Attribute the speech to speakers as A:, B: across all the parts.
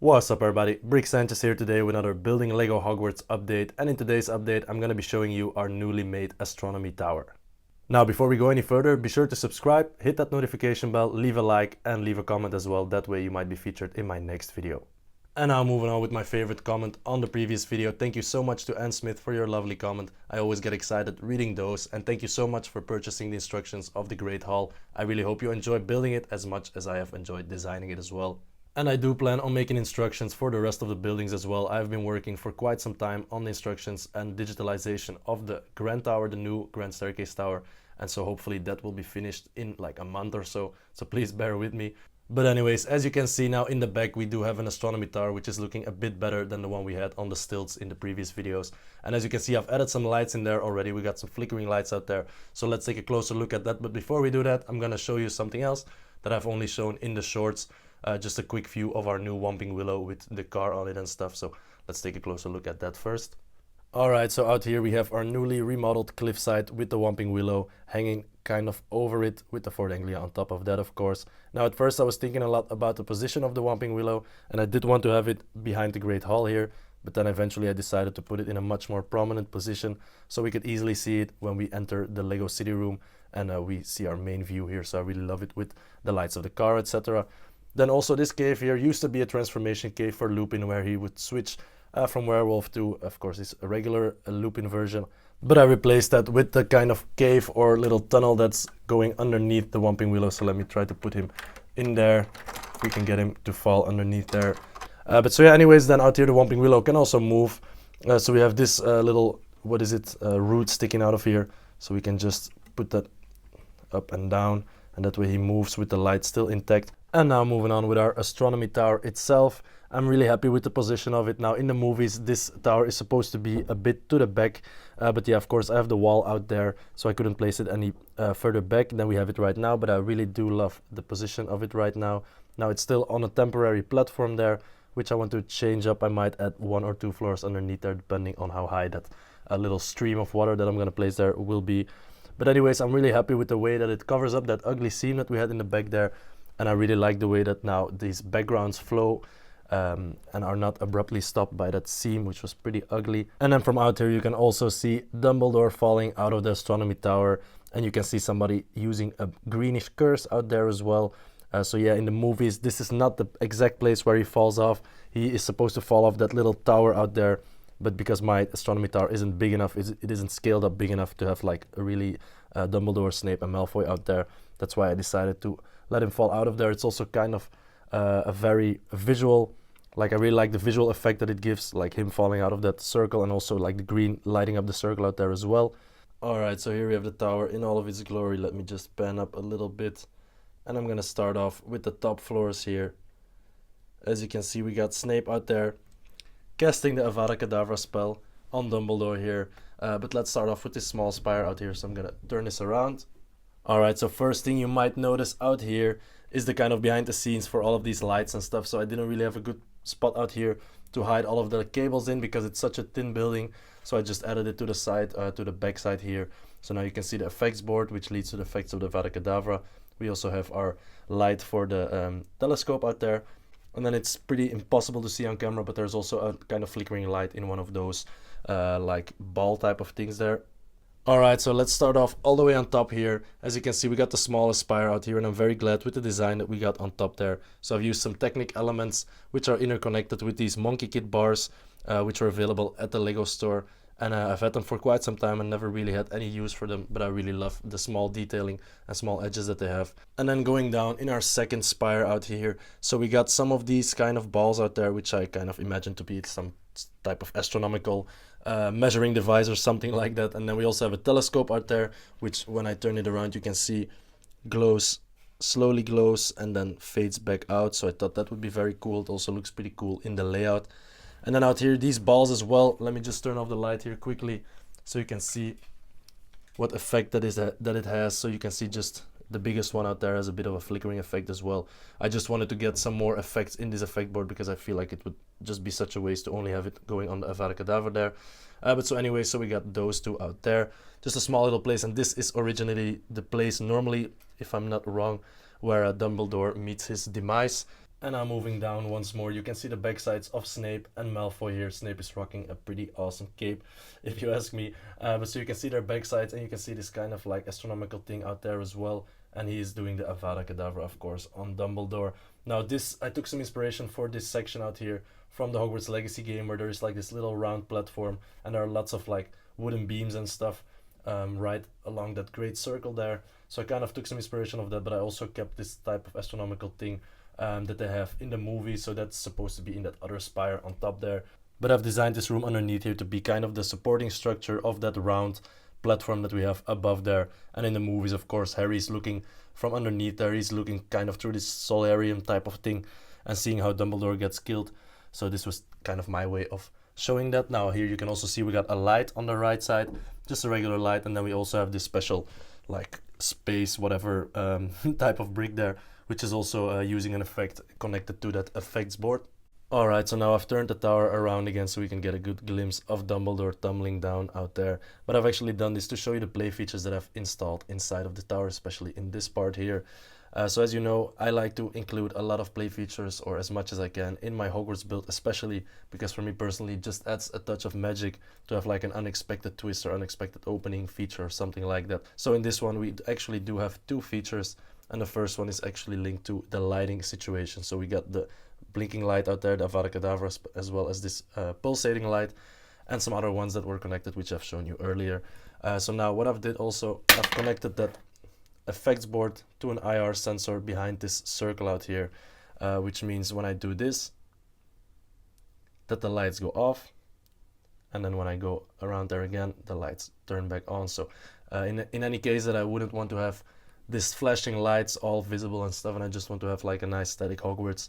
A: What's up everybody, Brick Sanchez here today with another Building Lego Hogwarts update, and in today's update I'm going to be showing you our newly made Astronomy Tower. Now before we go any further, be sure to subscribe, hit that notification bell, leave a like and leave a comment as well, that way you might be featured in my next video. And now moving on with my favorite comment on the previous video. Thank you so much to Ann Smith for your lovely comment. I always get excited reading those, and thank you so much for purchasing the instructions of the Great Hall. I really hope you enjoy building it as much as I have enjoyed designing it as well. And I do plan on making instructions for the rest of the buildings as well. I've been working for quite some time on the instructions and digitalization of the Grand Tower, the new Grand Staircase Tower. And so hopefully that will be finished in like a month or so. So please bear with me. But anyways, as you can see now in the back, we do have an Astronomy Tower, which is looking a bit better than the one we had on the stilts in the previous videos. And as you can see, I've added some lights in there already. We got some flickering lights out there. So let's take a closer look at that. But before we do that, I'm going to show you something else that I've only shown in the shorts. Just a quick view of our new Whomping Willow with the car on it and stuff. So let's take a closer look at that first. Alright, so out here we have our newly remodeled cliffside with the Whomping Willow hanging kind of over it with the Fort Anglia on top of that, of course. Now at first I was thinking a lot about the position of the Whomping Willow, and I did want to have it behind the Great Hall here, but then eventually I decided to put it in a much more prominent position so we could easily see it when we enter the Lego City Room and we see our main view here. So I really love it with the lights of the car, etc. Then also this cave here used to be a transformation cave for Lupin, where he would switch from werewolf to, of course, this regular Lupin version. But I replaced that with the kind of cave or little tunnel that's going underneath the Whomping Willow. So let me try to put him in there. We can get him to fall underneath there. But so yeah, anyways, then out here the Whomping Willow can also move. So we have this little, root sticking out of here. So we can just put that up and down, and that way he moves with the light still intact. And now moving on with our Astronomy Tower itself. I'm really happy with the position of it. Now in the movies this tower is supposed to be a bit to the back, but yeah, of course I have the wall out there, so I couldn't place it any further back than we have it right now, but I really do love the position of it right now. Now it's still on a temporary platform there, which I want to change up. I might add 1 or 2 floors underneath there depending on how high that little stream of water that I'm going to place there will be. But anyways, I'm really happy with the way that it covers up that ugly seam that we had in the back there, and I really like the way that now these backgrounds flow and are not abruptly stopped by that seam, which was pretty ugly. And then from out here you can also see Dumbledore falling out of the Astronomy Tower, and you can see somebody using a greenish curse out there as well. So yeah, in the movies this is not the exact place where he falls off. He is supposed to fall off that little tower out there, but because my Astronomy Tower isn't big enough, it isn't scaled up big enough to have like a really Dumbledore, Snape and Malfoy out there. That's why I decided to let him fall out of there. It's also kind of a very visual, like I really like the visual effect that it gives, like him falling out of that circle, and also like the green lighting up the circle out there as well. Alright, so here we have the tower in all of its glory. Let me just pan up a little bit, and I'm gonna start off with the top floors here. As you can see, we got Snape out there casting the Avada Kedavra spell on Dumbledore here. But let's start off with this small spire out here, so I'm gonna turn this around. Alright, so first thing you might notice out here is the kind of behind the scenes for all of these lights and stuff. So I didn't really have a good spot out here to hide all of the cables in because it's such a thin building. So I just added it to the side, to the back side here. So now you can see the effects board, which leads to the effects of the Avada Kedavra. We also have our light for the telescope out there. And then it's pretty impossible to see on camera, but there's also a kind of flickering light in one of those like ball type of things there. Alright, so let's start off all the way on top here. As you can see, we got the smallest spire out here, and I'm very glad with the design that we got on top there. So I've used some Technic elements which are interconnected with these Monkey Kit bars, which are available at the Lego store. And I've had them for quite some time and never really had any use for them, but I really love the small detailing and small edges that they have. And then going down in our second spire out here, so we got some of these kind of balls out there, which I kind of imagine to be some type of astronomical measuring device or something like that. And then we also have a telescope out there, which when I turn it around you can see glows, slowly glows and then fades back out. So I thought that would be very cool. It also looks pretty cool in the layout. And then out here these balls as well. Let me just turn off the light here quickly so you can see what effect that it has. So you can see just the biggest one out there has a bit of a flickering effect as well. I just wanted to get some more effects in this effect board because I feel like it would just be such a waste to only have it going on the Avada Kedavra there. But so anyway, so we got those two out there. Just a small little place, and this is originally the place normally, if I'm not wrong, where Dumbledore meets his demise. And now moving down once more, you can see the backsides of Snape and Malfoy here. Snape is rocking a pretty awesome cape, if you ask me. But so you can see their backsides, and you can see this kind of like astronomical thing out there as well. And he is doing the Avada Kedavra, of course, on Dumbledore. Now this, I took some inspiration for this section out here from the Hogwarts Legacy game, where there is like this little round platform, and there are lots of like wooden beams and stuff right along that great circle there. So I kind of took some inspiration of that, but I also kept this type of astronomical thing that they have in the movie, so that's supposed to be in that other spire on top there. But I've designed this room underneath here to be kind of the supporting structure of that round platform that we have above there. And in the movies, of course, Harry's looking from underneath there. He's looking kind of through this solarium type of thing and seeing how Dumbledore gets killed. So this was kind of my way of showing that. Now here you can also see we got a light on the right side, just a regular light, and then we also have this special like space whatever type of brick there, which is also using an effect connected to that effects board. Alright, so now I've turned the tower around again so we can get a good glimpse of Dumbledore tumbling down out there. But I've actually done this to show you the play features that I've installed inside of the tower, especially in this part here. So as you know, I like to include a lot of play features, or as much as I can, in my Hogwarts build, especially because for me personally it just adds a touch of magic to have like an unexpected twist or unexpected opening feature or something like that. So in this one we actually do have two features, and the first one is actually linked to the lighting situation. So we got the blinking light out there, the Avada Kedavra, as well as this pulsating light, and some other ones that were connected, which I've shown you earlier. So now what I've did also, I've connected that effects board to an IR sensor behind this circle out here, which means when I do this, that the lights go off, and then when I go around there again, the lights turn back on. So in any case that I wouldn't want to have this flashing lights all visible and stuff, and I just want to have like a nice static Hogwarts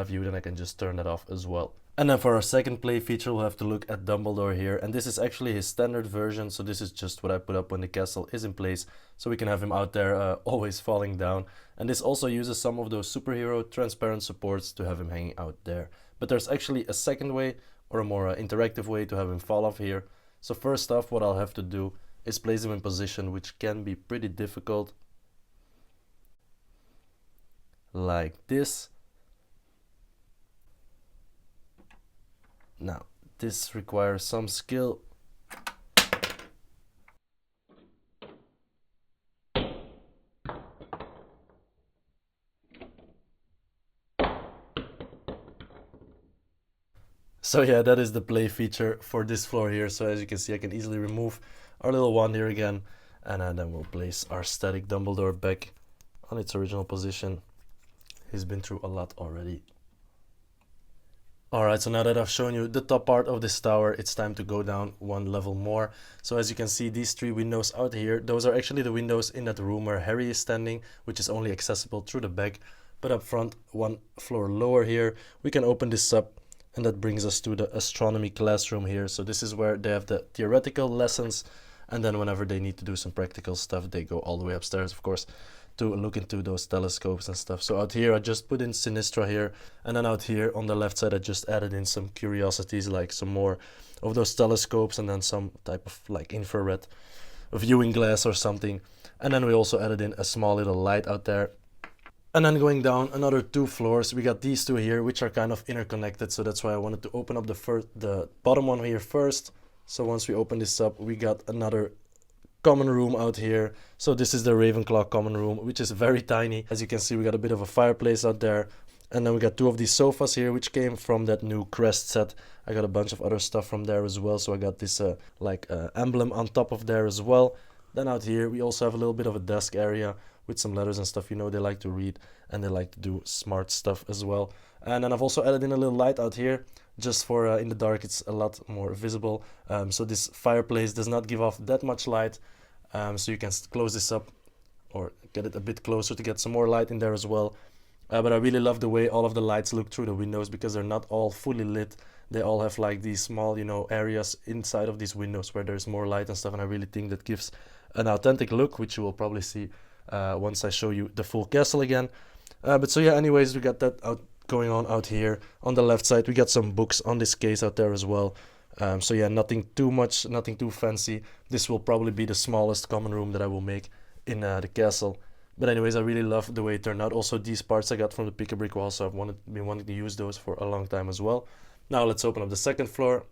A: view, then I can just turn that off as well. And then for our second play feature, we'll have to look at Dumbledore here, and this is actually his standard version, so this is just what I put up when the castle is in place, so we can have him out there always falling down. And this also uses some of those superhero transparent supports to have him hanging out there. But there's actually a second way, or a more interactive way to have him fall off here. So first off, what I'll have to do is place him in position, which can be pretty difficult, like this. Now, this requires some skill. So yeah, that is the play feature for this floor here. So as you can see, I can easily remove our little wand here again, and then we'll place our static Dumbledore back on its original position. He's been through a lot already. Alright, so now that I've shown you the top part of this tower, it's time to go down one level more. So as you can see, these three windows out here, those are actually the windows in that room where Harry is standing, which is only accessible through the back. But up front, one floor lower here, we can open this up, and that brings us to the Astronomy Classroom here. So this is where they have the theoretical lessons, and then whenever they need to do some practical stuff, they go all the way upstairs, of course, to look into those telescopes and stuff. So out here I just put in Sinistra here, and then out here on the left side I just added in some curiosities, like some more of those telescopes, and then some type of like infrared viewing glass or something. And then we also added in a small little light out there. And then going down another 2 floors, we got these two here, which are kind of interconnected, so that's why I wanted to open up the bottom one here first. So once we open this up, we got another common room out here. So this is the Ravenclaw common room, which is very tiny. As you can see, we got a bit of a fireplace out there, and then we got 2 of these sofas here, which came from that new Crest set. I got a bunch of other stuff from there as well, so I got this emblem on top of there as well. Then out here we also have a little bit of a desk area with some letters and stuff. You know, they like to read and they like to do smart stuff as well. And then I've also added in a little light out here, just for in the dark it's a lot more visible. So this fireplace does not give off that much light, so you can close this up or get it a bit closer to get some more light in there as well. But I really love the way all of the lights look through the windows, because they're not all fully lit. They all have like these small, you know, areas inside of these windows where there's more light and stuff, and I really think that gives an authentic look, which you will probably see once I show you the full castle again. But so yeah, anyways, we got that going on out here. On the left side we got some books on this case out there as well. So yeah, nothing too much, nothing too fancy. This will probably be the smallest common room that I will make in the castle. But anyways, I really love the way it turned out. Also, these parts I got from the Pick a Brick wall, so I've been wanting to use those for a long time as well. Now let's open up the second floor.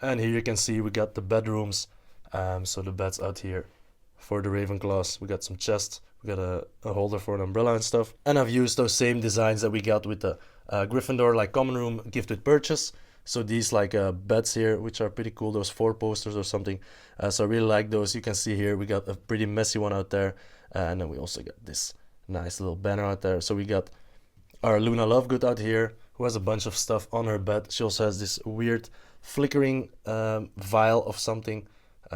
A: And here you can see we got the bedrooms. So the beds out here for the Ravenclaws. We got some chests. We got a holder for an umbrella and stuff. And I've used those same designs that we got with the Gryffindor, like common room gift with purchase. So these like beds here, which are pretty cool, those 4 posters or something. So I really like those. You can see here we got a pretty messy one out there. And then we also got this nice little banner out there. So we got our Luna Lovegood out here, who has a bunch of stuff on her bed. She also has this weird flickering vial of something.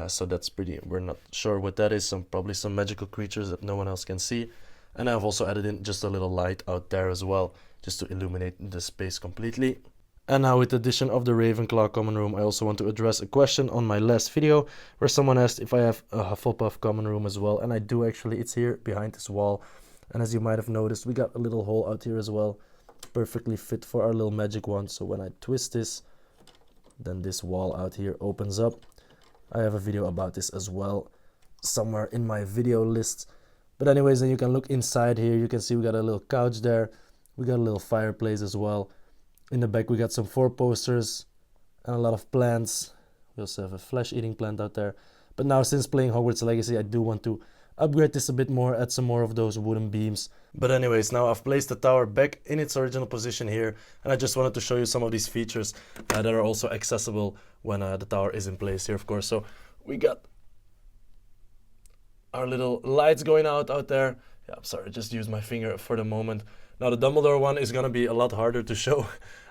A: So that's pretty, we're not sure what that is. Probably some magical creatures that no one else can see. And I've also added in just a little light out there as well, just to illuminate the space completely. And now with the addition of the Ravenclaw common room, I also want to address a question on my last video where someone asked if I have a Hufflepuff common room as well. And I do actually, it's here behind this wall. And as you might have noticed, we got a little hole out here as well, perfectly fit for our little magic wand. So when I twist this, then this wall out here opens up. I have a video about this as well, somewhere in my video list. But anyways, then you can look inside here. You can see we got a little couch there. We got a little fireplace as well. In the back we got some 4 posters and a lot of plants. We also have a flesh-eating plant out there. But now since playing Hogwarts Legacy, I do want to upgrade this a bit more, add some more of those wooden beams. But anyways, now I've placed the tower back in its original position here, and I just wanted to show you some of these features that are also accessible when the tower is in place here, of course. So we got our little lights going out there. Yeah, I'm sorry, I just used my finger for the moment. Now the Dumbledore one is gonna be a lot harder to show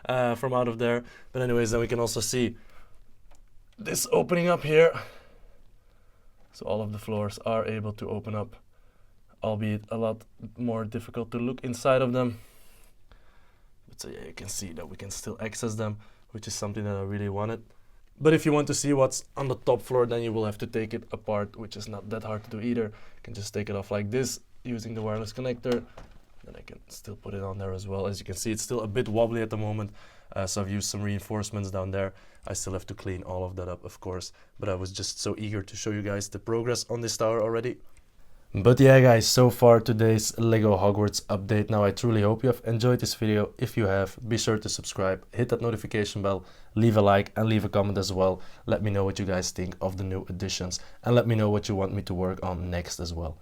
A: from out of there. But anyways, then we can also see this opening up here. So all of the floors are able to open up, albeit a lot more difficult to look inside of them. But so yeah, you can see that we can still access them, which is something that I really wanted. But if you want to see what's on the top floor, then you will have to take it apart, which is not that hard to do either. You can just take it off like this using the wireless connector. Then I can still put it on there as well. As you can see, it's still a bit wobbly at the moment. So I've used some reinforcements down there. I still have to clean all of that up, of course. But I was just so eager to show you guys the progress on this tower already. But yeah guys, so far today's LEGO Hogwarts update. Now I truly hope you have enjoyed this video. If you have, be sure to subscribe, hit that notification bell, leave a like and leave a comment as well. Let me know what you guys think of the new additions and let me know what you want me to work on next as well.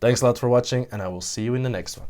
A: Thanks a lot for watching and I will see you in the next one.